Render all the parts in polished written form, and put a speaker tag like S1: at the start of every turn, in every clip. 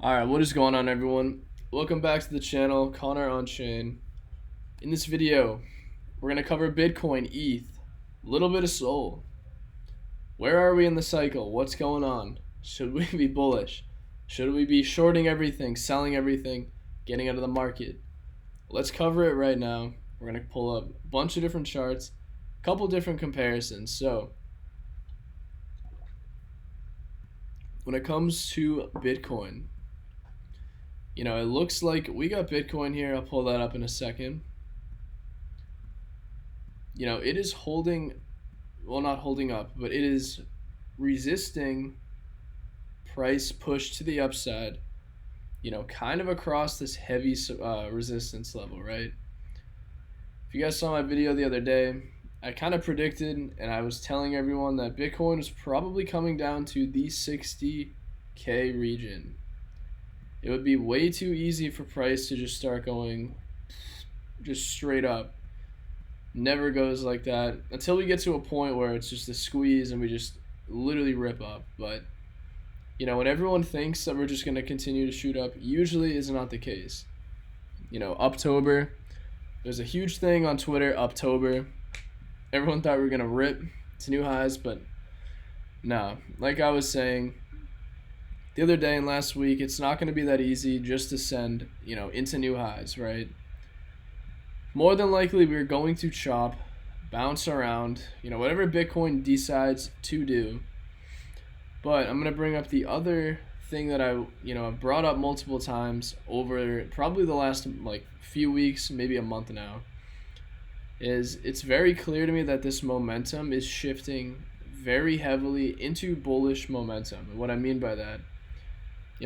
S1: Alright, what is going on, everyone? Welcome back to the channel, Connor on Chain. In this video, we're going to cover Bitcoin, ETH, a little bit of Sol. Where are we in the cycle? What's going on? Should we be bullish? Should we be shorting everything, selling everything, getting out of the market? Let's cover it right now. We're going to pull up a bunch of different charts, a couple different comparisons. So, when it comes to Bitcoin, it looks like we got Bitcoin here. I'll pull that up in a second. It is holding, well, not holding up, but it is resisting price push to the upside, kind of across this heavy resistance level, right? If you guys saw my video the other day, I kind of predicted and I was telling everyone that Bitcoin was probably coming down to the 60K region. It would be way too easy for price to just start going just straight up. Never goes like that until we get to a point where it's just a squeeze and we just literally rip up. But, when everyone thinks that we're just going to continue to shoot up, usually is not the case. Uptober, there's a huge thing on Twitter, Uptober. Everyone thought we were going to rip to new highs, but no. Like I was saying the other day and last week, it's not going to be that easy just to send, into new highs, right? More than likely, we're going to chop, bounce around, whatever Bitcoin decides to do. But I'm going to bring up the other thing that I've brought up multiple times over probably the last, few weeks, maybe a month now, is it's very clear to me that this momentum is shifting very heavily into bullish momentum. And what I mean by that,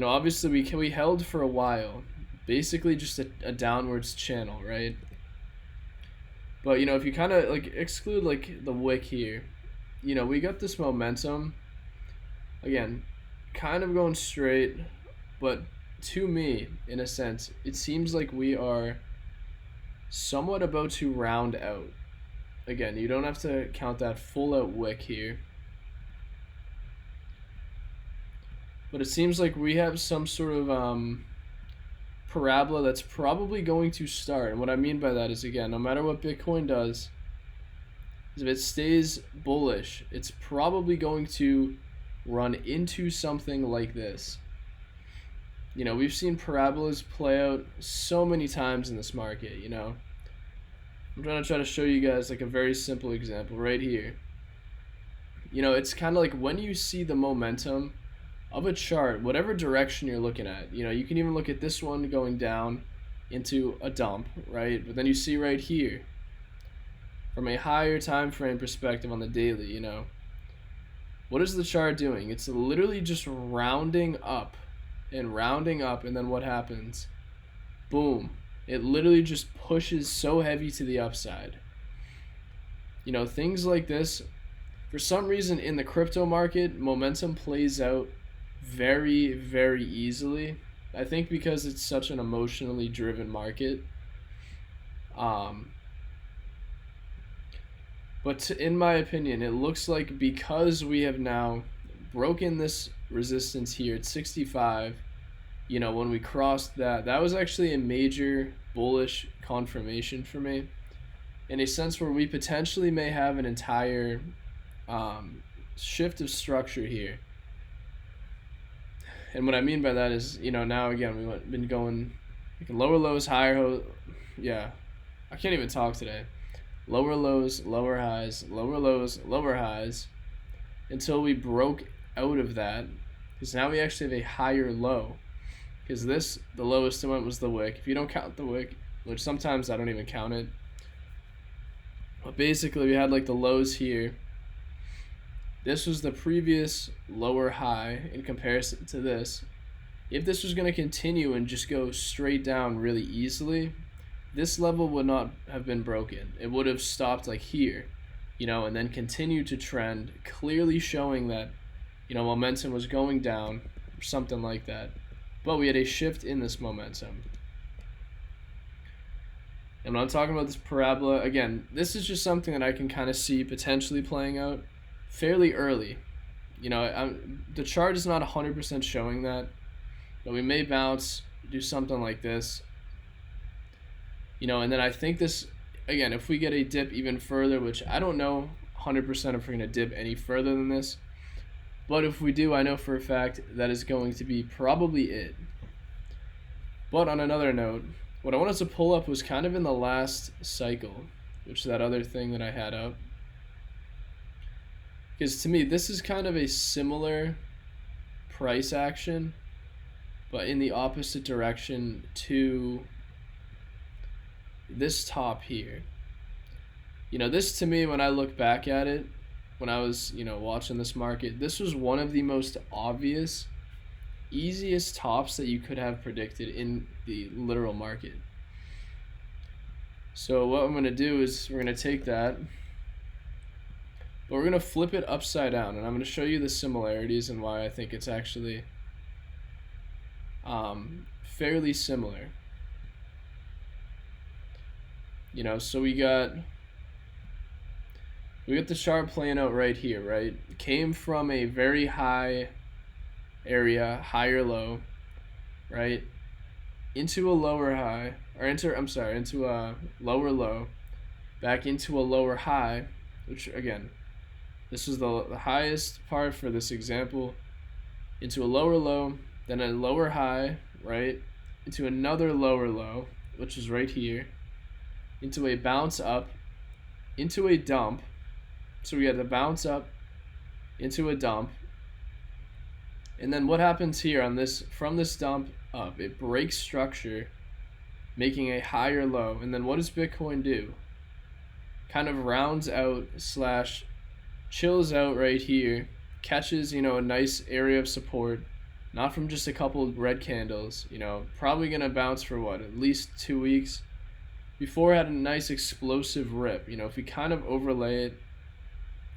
S1: obviously we held for a while, basically just a downwards channel, right? But, if you kind of, exclude, the wick here, we got this momentum, again, kind of going straight, but to me, in a sense, it seems like we are somewhat about to round out. Again, you don't have to count that full out wick here. But it seems like we have some sort of parabola that's probably going to start. And what I mean by that is, again, no matter what Bitcoin does, if it stays bullish, it's probably going to run into something like this. We've seen parabolas play out so many times in this market, I'm trying to show you guys a very simple example right here. It's kind of like when you see the momentum of a chart, whatever direction you're looking at, you can even look at this one going down into a dump, right? But then you see right here, from a higher time frame perspective on the daily, what is the chart doing? It's literally just rounding up, and then what happens? Boom. It literally just pushes so heavy to the upside. Things like this, for some reason in the crypto market, momentum plays out very, very easily. I think because it's such an emotionally driven market. But in my opinion, it looks like because we have now broken this resistance here at 65, when we crossed that was actually a major bullish confirmation for me, in a sense where we potentially may have an entire shift of structure here. And what I mean by that is, now again, we've been going lower lows, higher yeah, I can't even talk today. Lower lows, lower highs, lower lows, lower highs, until we broke out of that, because now we actually have a higher low. Because the lowest it went was the wick. If you don't count the wick, which sometimes I don't even count it, but basically we had the lows here. This was the previous lower high in comparison to this. If this was going to continue and just go straight down really easily, this level would not have been broken. It would have stopped here, and then continued to trend, clearly showing that, momentum was going down or something like that. But we had a shift in this momentum. And when I'm talking about this parabola, again, this is just something that I can kind of see potentially playing out fairly early. The chart is not 100% showing that, but we may bounce, do something like this, and then I think this, again, if we get a dip even further, which I don't know 100% if we're going to dip any further than this, but if we do, I know for a fact that is going to be probably it. But on another note, what I wanted to pull up was kind of in the last cycle, which is that other thing that I had up. Because to me, this is kind of a similar price action, but in the opposite direction to this top here. This to me, when I look back at it, when I was, watching this market, this was one of the most obvious, easiest tops that you could have predicted in the literal market. So what I'm going to do is we're going to take that, but we're going to flip it upside down, and I'm going to show you the similarities and why I think it's actually fairly similar. So we got the chart playing out right here, right? Came from a very high area, higher low, right? Into a lower high, or into a lower low, back into a lower high, which again, this is the highest part for this example, into a lower low, then a lower high, right? Into another lower low, which is right here, into a bounce up, into a dump. So we got the bounce up into a dump. And then what happens here on this, from this dump up, it breaks structure, making a higher low. And then what does Bitcoin do? Kind of rounds out / chills out right here, catches, a nice area of support, not from just a couple of red candles, probably going to bounce for what, at least 2 weeks before it had a nice explosive rip. If we kind of overlay it,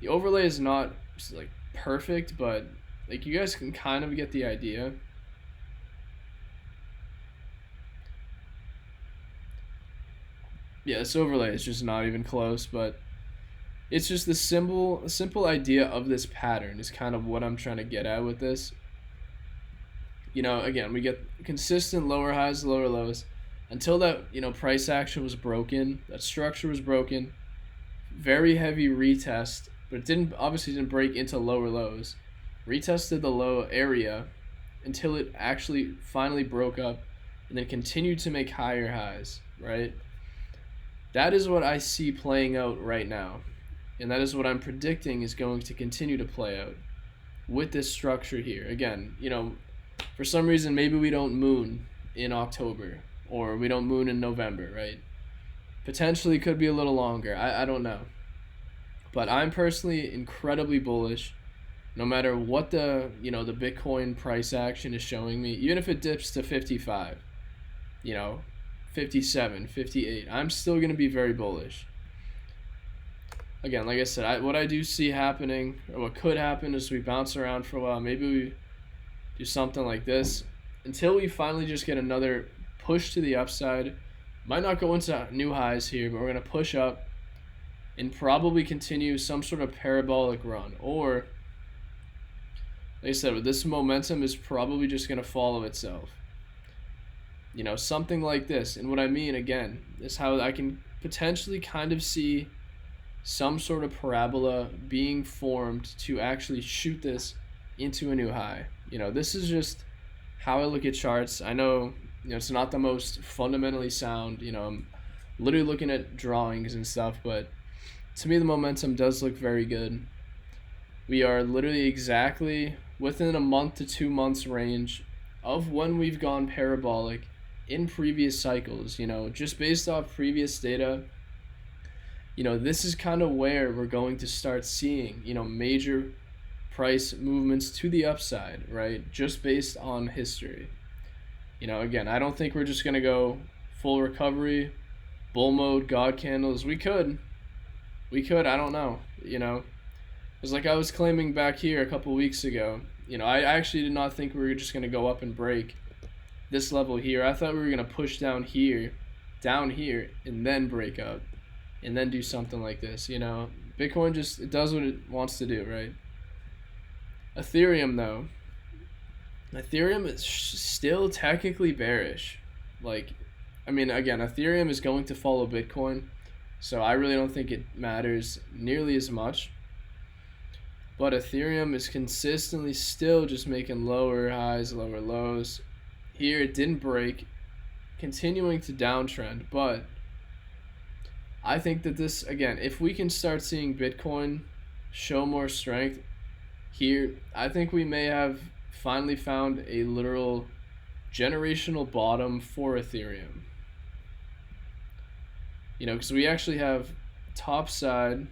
S1: the overlay is not like perfect, but like you guys can kind of get the idea. Yeah, this overlay is just not even close, but it's just the simple idea of this pattern is kind of what I'm trying to get at with this. Again, we get consistent lower highs, lower lows until that, price action was broken, that structure was broken, very heavy retest, but it obviously didn't break into lower lows. Retested the low area until it actually finally broke up and then continued to make higher highs, right? That is what I see playing out right now. And that is what I'm predicting is going to continue to play out with this structure here. Again, for some reason, maybe we don't moon in October or we don't moon in November, right? Potentially could be a little longer. I don't know. But I'm personally incredibly bullish no matter what the Bitcoin price action is showing me. Even if it dips to 55, 57, 58, I'm still going to be very bullish. Again, like I said, what I do see happening, or what could happen, is we bounce around for a while. Maybe we do something like this until we finally just get another push to the upside. Might not go into new highs here, but we're going to push up and probably continue some sort of parabolic run. Or, like I said, this momentum is probably just going to follow itself. Something like this. And what I mean, again, is how I can potentially kind of see some sort of parabola being formed to actually shoot this into a new high. This is just how I look at charts. I know, it's not the most fundamentally sound. I'm literally looking at drawings and stuff, but to me the momentum does look very good. We are literally exactly within a month to 2 months range of when we've gone parabolic in previous cycles. Just based off previous data, this is kind of where we're going to start seeing, major price movements to the upside, right? Just based on history. Again, I don't think we're just going to go full recovery, bull mode, God candles. We could, I don't know, It's like I was claiming back here a couple weeks ago. I actually did not think we were just going to go up and break this level here. I thought we were going to push down here, and then break up. And then do something like this, Bitcoin it does what it wants to do, right? Ethereum, though, Ethereum is still technically bearish. Like, I mean, again, Ethereum is going to follow Bitcoin, so I really don't think it matters nearly as much. But Ethereum is consistently still just making lower highs, lower lows. Here it didn't break, continuing to downtrend, but I think that this, again, if we can start seeing Bitcoin show more strength here, I think we may have finally found a literal generational bottom for Ethereum. You know, because we actually have top side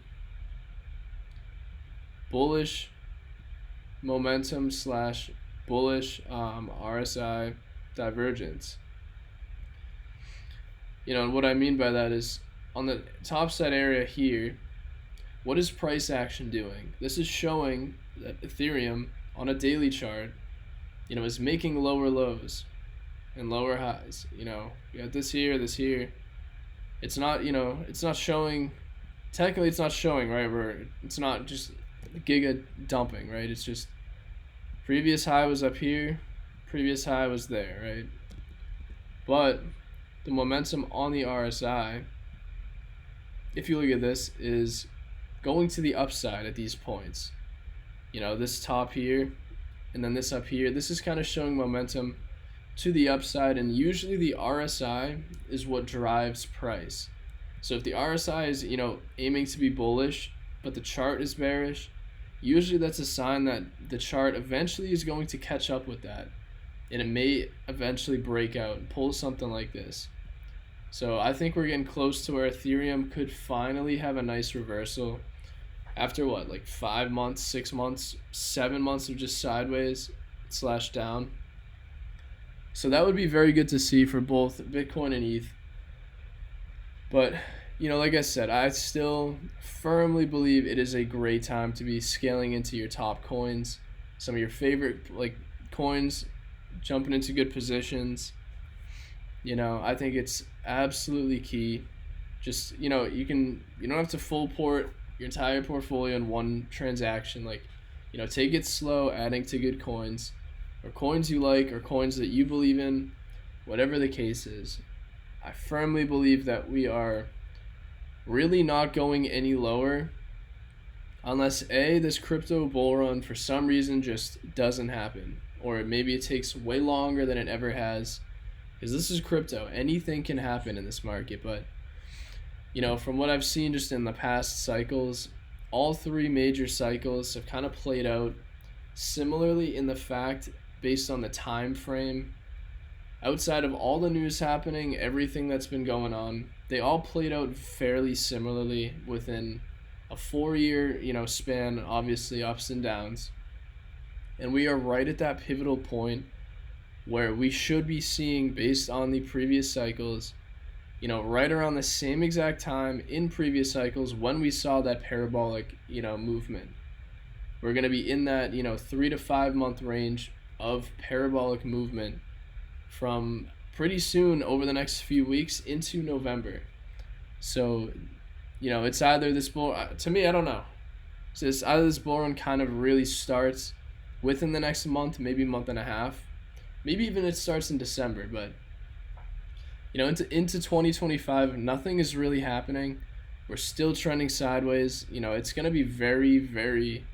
S1: bullish momentum slash bullish RSI divergence. You know, and what I mean by that is on the top side area here, what is price action doing? This is showing that Ethereum on a daily chart, you know, is making lower lows and lower highs. You know, you got this here. It's not, you know, it's not showing, technically it's not showing, right, where it's not just giga dumping, right? It's just previous high was up here, previous high was there, right? But the momentum on the RSI, if you look at this, is going to the upside at these points. You know, this top here and then this up here, this is kind of showing momentum to the upside, and usually the RSI is what drives price. So if the RSI is, you know, aiming to be bullish, but the chart is bearish, usually that's a sign that the chart eventually is going to catch up with that, and it may eventually break out and pull something like this. So I think we're getting close to where Ethereum could finally have a nice reversal after what, like 5 months, 6 months, 7 months of just sideways slash down. So that would be very good to see for both Bitcoin and ETH. But, you know, like I said, I still firmly believe it is a great time to be scaling into your top coins, some of your favorite like coins, jumping into good positions. You know, I think it's absolutely key. Just, you know, you don't have to full port your entire portfolio in one transaction. Like, you know, take it slow, adding to good coins, or coins you like, or coins that you believe in, whatever the case is. I firmly believe that we are really not going any lower unless this crypto bull run for some reason just doesn't happen, or maybe it takes way longer than it ever has, because this is crypto. Anything can happen in this market. But, you know, from what I've seen just in the past cycles, all three major cycles have kind of played out similarly in the fact, based on the time frame, outside of all the news happening, everything that's been going on, they all played out fairly similarly within a 4-year, you know, span, obviously ups and downs. And we are right at that pivotal point where we should be seeing, based on the previous cycles, you know, right around the same exact time in previous cycles when we saw that parabolic, you know, movement. We're going to be in that, you know, 3 to 5 month range of parabolic movement from pretty soon over the next few weeks into November. So, you know, it's either this bull, to me, I don't know. So it's either this bull run kind of really starts within the next month, maybe month and a half, maybe even it starts in December. But, you know, into 2025, nothing is really happening. We're still trending sideways. You know, it's going to be very, very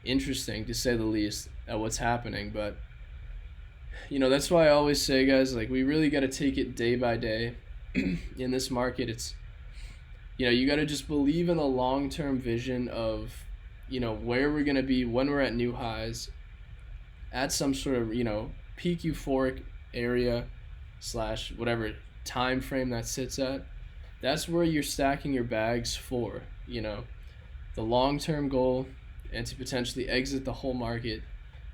S1: interesting, to say the least, at what's happening. But, you know, that's why I always say, guys, like, we really got to take it day by day in this market. It's, you know, you got to just believe in the long-term vision of, you know, where we're going to be when we're at new highs at some sort of, you know, peak euphoric area slash whatever time frame that sits at. That's where you're stacking your bags for, you know, the long-term goal, and to potentially exit the whole market,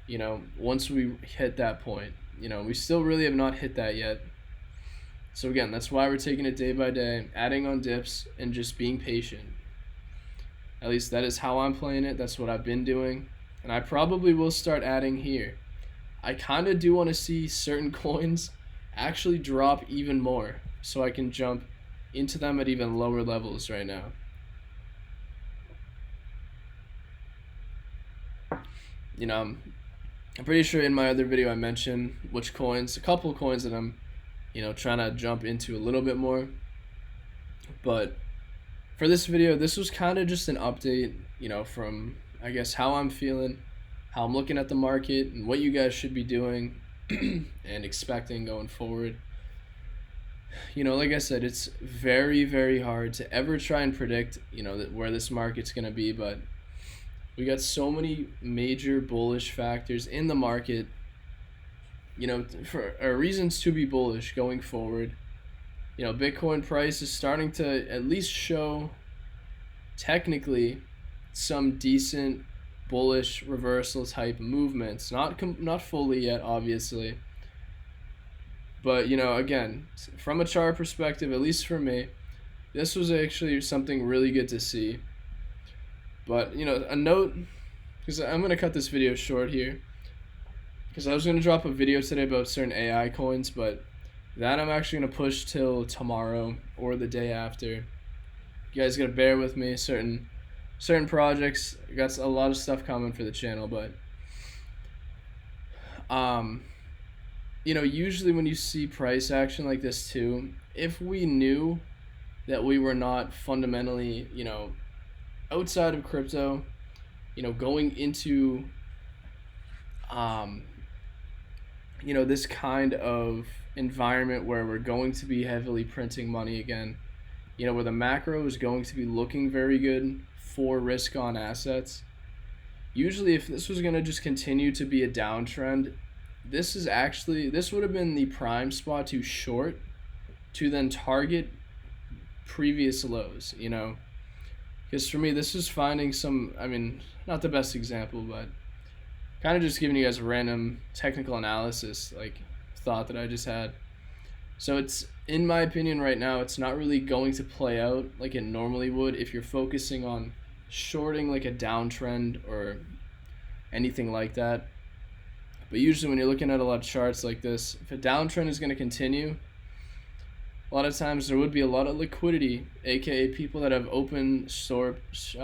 S1: you know, once we hit that point. You know, we still really have not hit that yet. So again, that's why we're taking it day by day, adding on dips and just being patient. At least that is how I'm playing it. That's what I've been doing. And I probably will start adding here. I kind of do want to see certain coins actually drop even more so I can jump into them at even lower levels right now. You know, I'm pretty sure in my other video I mentioned which coins, a couple of coins that I'm, trying to jump into a little bit more. But for this video, this was kind of just an update, from, I guess, how I'm feeling, how I'm looking at the market, and what you guys should be doing and expecting going forward. Like I said, it's very, very hard to ever try and predict, where this market's going to be, but we got so many major bullish factors in the market, for reasons to be bullish going forward. Bitcoin price is starting to at least show technically some decent bullish reversal type movements. Not fully yet, obviously. But, again, from a chart perspective, at least for me, this was actually something really good to see. But, a note, because I'm going to cut this video short here, because I was going to drop a video today about certain AI coins, but that I'm actually going to push till tomorrow or the day after. You guys got to bear with me. Certain projects, got a lot of stuff coming for the channel, but usually when you see price action like this too, if we knew that we were not fundamentally, outside of crypto, going into, this kind of environment where we're going to be heavily printing money again, where the macro is going to be looking very good for risk on assets. Usually if this was going to just continue to be a downtrend, this would have been the prime spot to short, to then target previous lows, because for me this is finding some, not the best example, but kind of just giving you guys a random technical analysis thought that I just had. So it's, in my opinion right now, it's not really going to play out like it normally would if you're focusing on shorting like a downtrend or anything like that. But usually when you're looking at a lot of charts like this, if a downtrend is going to continue, a lot of times there would be a lot of liquidity, aka people that have open shorts.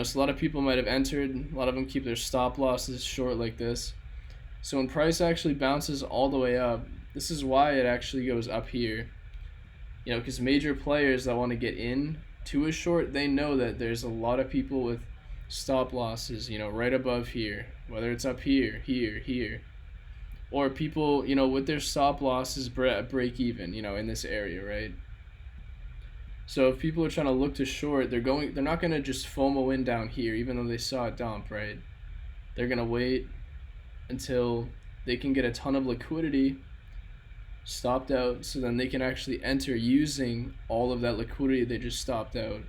S1: So a lot of people might have entered, a lot of them keep their stop losses short like this. So when price actually bounces all the way up, this is why it actually goes up here. Because major players that want to get in to a short, they know that there's a lot of people with stop losses, right above here, whether it's up here, here, or people, with their stop losses break even, in this area, right? So if people are trying to look to short, they're not going to just FOMO in down here, even though they saw it dump, right? They're going to wait until they can get a ton of liquidity stopped out, so then they can actually enter using all of that liquidity they just stopped out.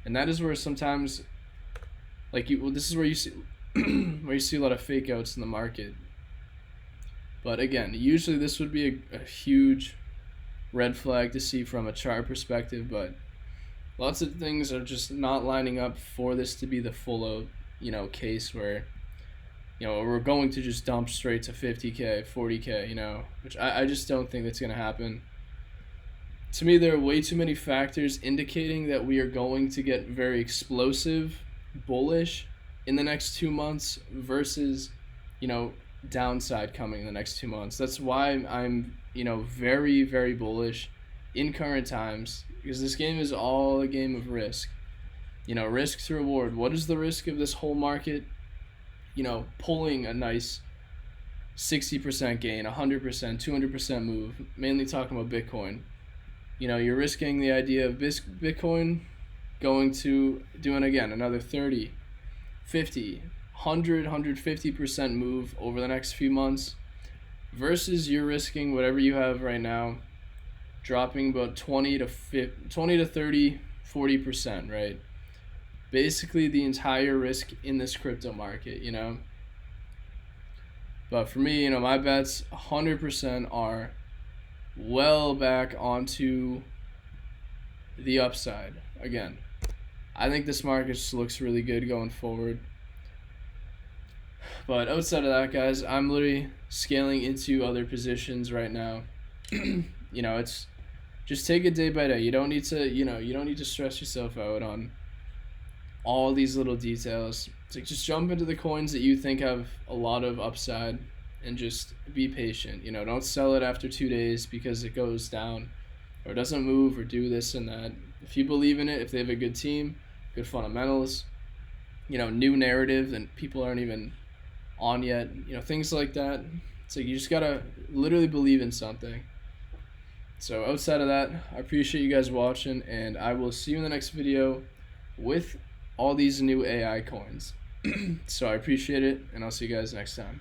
S1: And that is where sometimes, this is where you see where you see a lot of fake outs in the market. But again, usually this would be a huge red flag to see from a chart perspective, but lots of things are just not lining up for this to be the full out, case where, we're going to just dump straight to 50K, 40K, which I just don't think that's going to happen. To me, there are way too many factors indicating that we are going to get very explosive, bullish in the next 2 months versus, downside coming in the next 2 months. That's why I'm, very, very bullish in current times, because this game is all a game of risk. Risk to reward. What is the risk of this whole market? Pulling a nice 60% gain, 100%, 200% move, mainly talking about Bitcoin. You're risking the idea of Bitcoin going to doing again another 30, 50, 100, 150% move over the next few months, versus you're risking whatever you have right now dropping about 20 to 30, 40%, right? Basically the entire risk in this crypto market, But for me, my bets 100% are well back onto the upside. Again, I think this market just looks really good going forward. But outside of that, guys, I'm literally scaling into other positions right now. It's just take it day by day. You don't need to, you don't need to stress yourself out on all these little details. It's like just jump into the coins that you think have a lot of upside and just be patient. You know, don't sell it after 2 days because it goes down or doesn't move or do this and that. If you believe in it, if they have a good team, good fundamentals, you know, new narrative and people aren't even on yet, you know, things like that. It's like you just gotta literally believe in something. So outside of that, I appreciate you guys watching, and I will see you in the next video with all these new AI coins. So I appreciate it, and I'll see you guys next time.